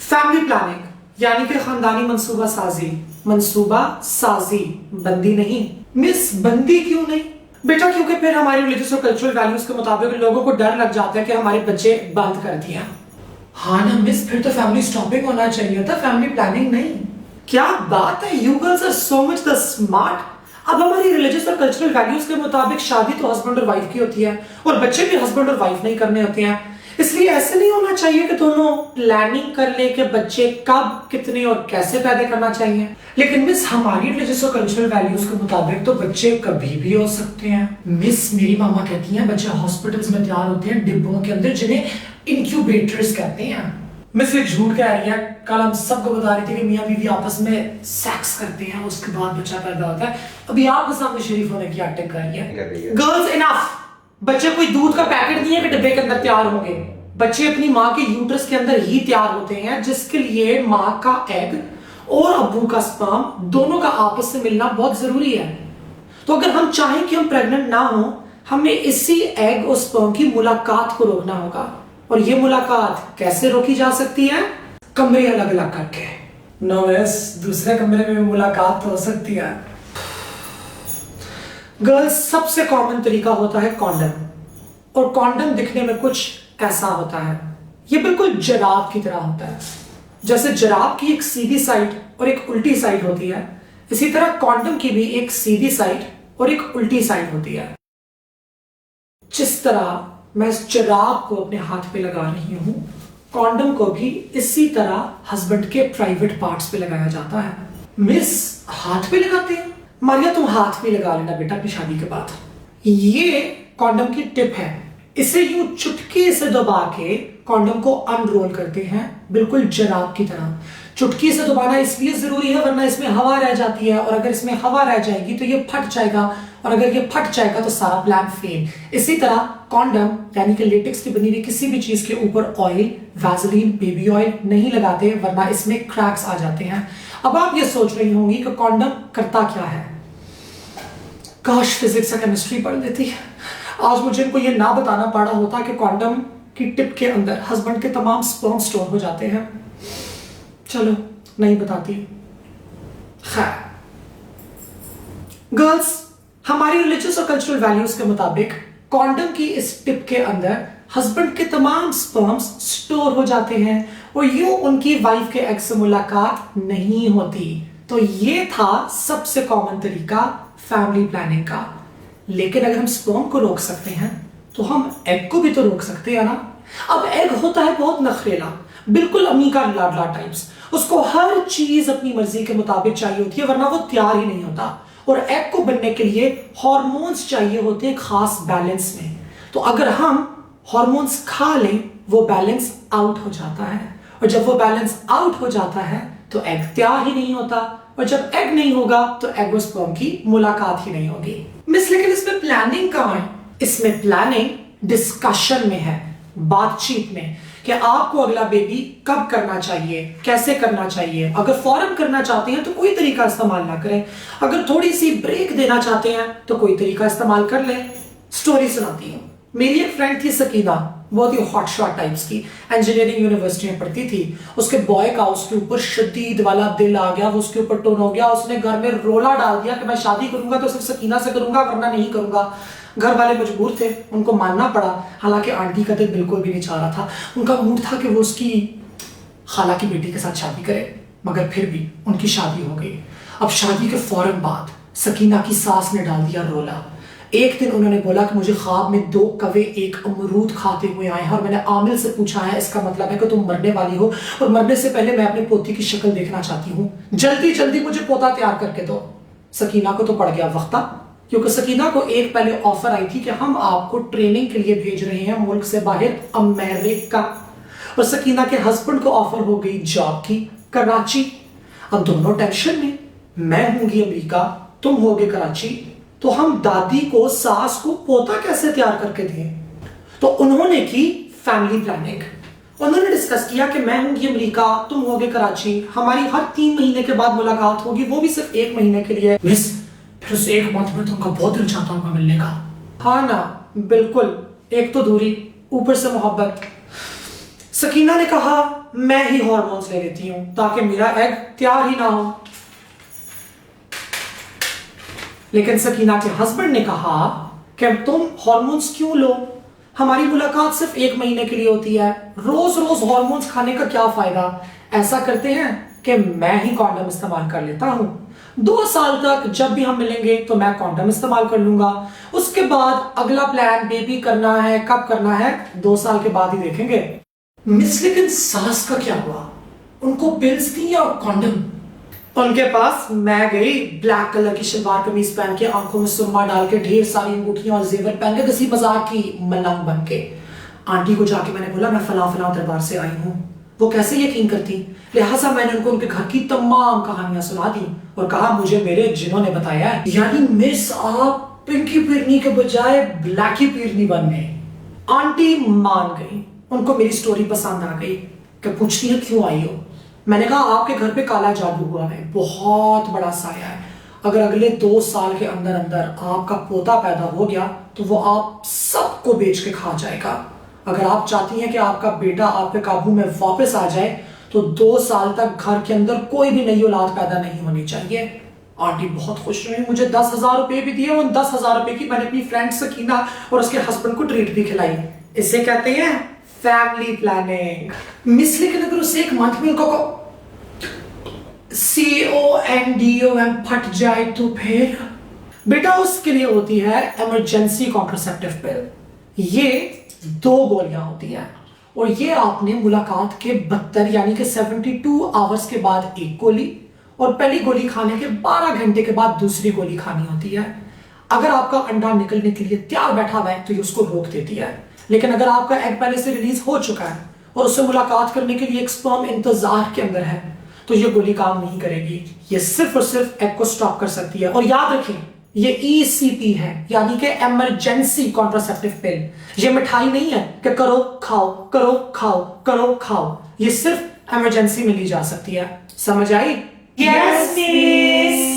Family planning यानी कि खानदानी मंसूबा साजी बंदी नहीं। मिस बंदी क्यों नहीं बेटा? क्योंकि फिर हमारी रिलीजियस और कल्चरल वैल्यूज के मुताबिक लोगों को डर लग जाता है कि हमारे बच्चे बंद कर दिया। हाँ ना मिस, फिर तो फैमिली स्टॉपिंग होना चाहिए था, फैमिली प्लानिंग नहीं। क्या बात है, you girls are so much the smart. अब हमारी रिलीजियस और कल्चरल वैल्यूज के मुताबिक शादी तो हस्बैंड और वाइफ की होती है और बच्चे भी हस्बैंड और वाइफ नहीं करने होते हैं, इसलिए ऐसे नहीं होना चाहिए कि दोनों प्लानिंग कर ले कि बच्चे कब, कितने और कैसे पैदा करना चाहिए। लेकिन मिस हमारी रिलीजियस और कल्चरल वैल्यूज के मुताबिक तो बच्चे कभी भी हो सकते हैं। मिस मेरी मामा कहती हैं बच्चे हॉस्पिटल्स में तैयार होते हैं डिब्बों के अंदर, जिन्हें इंक्यूबेटर्स कहते हैं। मिस ये झूठ कह रही है, कल हम सबको बता रही थी कि मियां बीवी आपस में सेक्स करते हैं, उसके बाद बच्चा पैदा होता है। अभी आपके सामने शरीफ होने की एक्टिंग कर रही है। Girls enough. बच्चे कोई दूध का पैकेट नहीं है कि डिब्बे के अंदर तैयार होंगे। बच्चे अपनी माँ के यूट्रस के अंदर ही तैयार होते हैं, जिसके लिए माँ का एग और अब्बू का स्पर्म दोनों का आपस से मिलना बहुत जरूरी है। तो अगर हम चाहें कि हम प्रेग्नेंट ना हो, हमें इसी एग और स्पर्म की मुलाकात को रोकना होगा। और ये मुलाकात कैसे रोकी जा सकती है? कमरे अलग अलग करके। नो यस, दूसरे कमरे में मुलाकात हो सकती है। गर्ल्स, सबसे कॉमन तरीका होता है कॉन्डम, और कॉन्डम दिखने में कुछ ऐसा होता है। ये बिल्कुल जराब की तरह होता है। जैसे जराब की एक सीधी साइड और एक उल्टी साइड होती है, इसी तरह कॉन्डम की भी एक सीधी साइड और एक उल्टी साइड होती है। जिस तरह मैं इस जराब को अपने हाथ पे लगा रही हूं, कॉन्डम को भी इसी तरह हस्बैंड के प्राइवेट पार्ट्स पे लगाया जाता है। मिस हाथ पे लगाते हैं? मारिया तुम हाथ पे लगा लेना बेटा अपनी शादी के बाद। ये कॉन्डम की टिप है, इसे यूं चुटकी से दबा के कॉन्डम को अनरोल करते हैं, बिल्कुल जराब की तरह। चुटकी से दबाना इसलिए जरूरी है वरना इसमें हवा रह जाती है, और अगर इसमें हवा रह जाएगी तो ये फट जाएगा, और अगर ये फट जाएगा तो सारा प्लान फेल। इसी तरह कॉन्डम यानी कि लेटेक्स की बनी हुई किसी भी चीज के ऊपर ऑयल, वैसलीन, बेबी ऑयल नहीं लगाते, वरना इसमें क्रैक्स आ जाते हैं। अब आप ये सोच रही होंगी कि कॉन्डम करता क्या है। काश फिजिक्स या केमिस्ट्री पढ़ लेती, आज मुझे इनको ये ना बताना पड़ा होता कि कॉन्डम की टिप के अंदर हस्बैंड के तमाम स्पर्म स्टोर हो जाते हैं। चलो नहीं बताती। खैर गर्ल्स, हमारी रिलीजियस और कल्चरल वैल्यूज के मुताबिक कॉन्डम की इस टिप के अंदर हस्बैंड के तमाम स्पर्म्स स्टोर हो जाते हैं और यूं उनकी वाइफ के एग से मुलाकात नहीं होती। तो ये था सबसे कॉमन तरीका फैमिली प्लानिंग का। लेकिन अगर हम स्पर्म को रोक सकते हैं तो हम एग को भी तो रोक सकते हैं ना। अब एग होता है बहुत नखरेला, बिल्कुल अम्मी का लाडला टाइप्स। उसको हर चीज अपनी मर्जी के मुताबिक चाहिए होती है, वरना वो तैयार ही नहीं होता। और एग को बनने के लिए हार्मोन्स चाहिए होते हैं खास बैलेंस में। तो अगर हम हार्मोन्स खा लें, वो बैलेंस आउट हो जाता है, और जब वो बैलेंस आउट हो जाता है तो एग तैयार ही नहीं होता, और जब एग नहीं होगा तो एग और स्पर्म की मुलाकात ही नहीं होगी। मिस लेकिन इसमें प्लानिंग कहां है? इसमें प्लानिंग डिस्कशन में है, बातचीत में, कि आपको अगला बेबी कब करना चाहिए, कैसे करना चाहिए। अगर फौरन करना चाहते हैं तो कोई तरीका इस्तेमाल ना करें, अगर थोड़ी सी ब्रेक देना चाहते हैं तो कोई तरीका इस्तेमाल कर लें। स्टोरी सुनाती हूँ। मेरी एक फ्रेंड थी सकीना, बहुत ही हॉट शॉट टाइप्स की, इंजीनियरिंग यूनिवर्सिटी में पढ़ती थी। उसके बॉय का उसके ऊपर शदीद वाला दिल आ गया, वो उसके ऊपर टोन हो गया। उसने घर में रोला डाल दिया कि मैं शादी करूंगा तो सिर्फ सकीना से करूंगा, वरना नहीं करूंगा। घर वाले मजबूर थे, उनको मानना पड़ा। हालांकि आंटी का दिल बिल्कुल भी नहीं चाह रहा था। उनका मूड था कि वो उसकी खाला की बेटी के साथ शादी करे, मगर फिर भी उनकी शादी हो गई। अब शादी के फौरन बाद सकीना की सास ने डाल दिया रोला। एक दिन उन्होंने बोला कि मुझे ख्वाब में 2 कौवे एक अमरूद खाते हुए आए हैं, और मैंने आमिल से पूछा है इसका मतलब है कि तुम मरने वाली हो, और मरने से पहले मैं अपनी पोती की शक्ल देखना चाहती हूँ। जल्दी जल्दी मुझे पोता तैयार करके दो। सकीना को तो पड़ गया वक्ता, क्योंकि सकीना को एक पहले ऑफर आई थी कि हम आपको ट्रेनिंग के लिए भेज रहे हैं मुल्क से बाहर अमेरिका, और सकीना के हस्बैंड को ऑफर हो गई जॉब की कराची। अब दोनों टेंशन में, मैं होंगी अमेरिका, तुम होगे कराची, तो हम दादी को, सास को पोता कैसे तैयार करके दें। तो उन्होंने की फैमिली प्लानिंग। उन्होंने डिस्कस किया कि मैं होंगी अमेरिका, तुम होगे कराची, हमारी हर 3 महीने के बाद मुलाकात होगी, वो भी सिर्फ 1 महीने के लिए। मिस फिर उस 1 मंथ में तो उनका बहुत दिल चाहता होगा मिलने का। हाँ ना, बिल्कुल, एक तो दूरी, ऊपर से मोहब्बत। सकीना ने कहा मैं ही हॉर्मोन्स ले लेती हूं ताकि मेरा एग तैयार ही ना हो। लेकिन सकीना के हस्बैंड ने कहा कि तुम हॉर्मोन्स क्यों लो, हमारी मुलाकात सिर्फ 1 महीने के लिए होती है, रोज रोज हॉर्मोन्स खाने का क्या फायदा। ऐसा करते हैं कि मैं ही कॉन्डम इस्तेमाल कर लेता हूं, 2 साल तक जब भी हम मिलेंगे तो मैं कॉन्डम इस्तेमाल कर लूंगा, उसके बाद अगला प्लान बेबी करना है, कब करना है 2 साल के बाद ही देखेंगे। मिस लेकिन सास का क्या हुआ, उनको पिल्स थी या कॉन्डम? उनके पास मैं गई, ब्लैक कलर की शलवार कमीज पहन के, आंखों में सुरमा डाल के, ढेर सारी अंगूठियां और जेवर पहन के, किसी मजाक की मलंग बन के। आंटी को जाके मैंने बोला मैं फला फला दरबार से आई हूँ। वो कैसे यकीन करती, लिहाजा मैंने उनको उनके घर की तमाम कहानियां सुना दी और कहा मुझे मेरे जिनों ने बताया है। यानी मिस आप पिंकी पीरनी के बजाय ब्लैकी पीरनी बन गई। आंटी मान गई, उनको मेरी स्टोरी पसंद आ गई कि पूछती है क्यों आई हो। मैंने कहा आपके घर पे काला जादू हुआ है, बहुत बड़ा साया है, अगर अगले 2 साल के अंदर अंदर आपका पोता पैदा हो गया तो वो आप सबको बेच के खा जाएगा। अगर आप चाहती हैं कि आपका बेटा आपके काबू में वापस आ जाए तो 2 साल तक घर के अंदर कोई भी नई औलाद पैदा नहीं होनी चाहिए। आंटी बहुत खुश हुई, मुझे 10,000 रुपए भी दिए, उन 10,000 रुपए की मैंने अपनी फ्रेंड सकीना और उसके हस्बैंड को ट्रीट भी खिलाई। इसे कहते हैं फैमिली प्लानिंग। मिस लेकिन अगर उसे 1 मंथ में उनको CONDOM फट जाए तो फिर बेटा उसके लिए होती है इमरजेंसी कॉन्ट्रासेप्टिव पिल। ये 2 गोलियां होती हैं और ये आपने मुलाकात के 72 यानी कि 72 आवर्स के बाद 1 गोली और पहली गोली खाने के 12 घंटे के बाद दूसरी गोली खानी होती है। अगर आपका अंडा निकलने के लिए तैयार बैठा हुआ है तो ये उसको रोक देती है, लेकिन अगर आपका एग पहले से रिलीज हो चुका है और उससे मुलाकात करने के लिए एक स्पर्म इंतजार के अंदर है तो ये गोली काम नहीं करेगी। ये सिर्फ और सिर्फ एग को स्टॉप कर सकती है। और याद रखें ये ECP है यानी कि इमरजेंसी कॉन्ट्रासेप्टिव पिल। ये मिठाई नहीं है कि करो खाओ करो खाओ करो खाओ, ये सिर्फ इमरजेंसी में ली जा सकती है। समझ आई? Yes miss.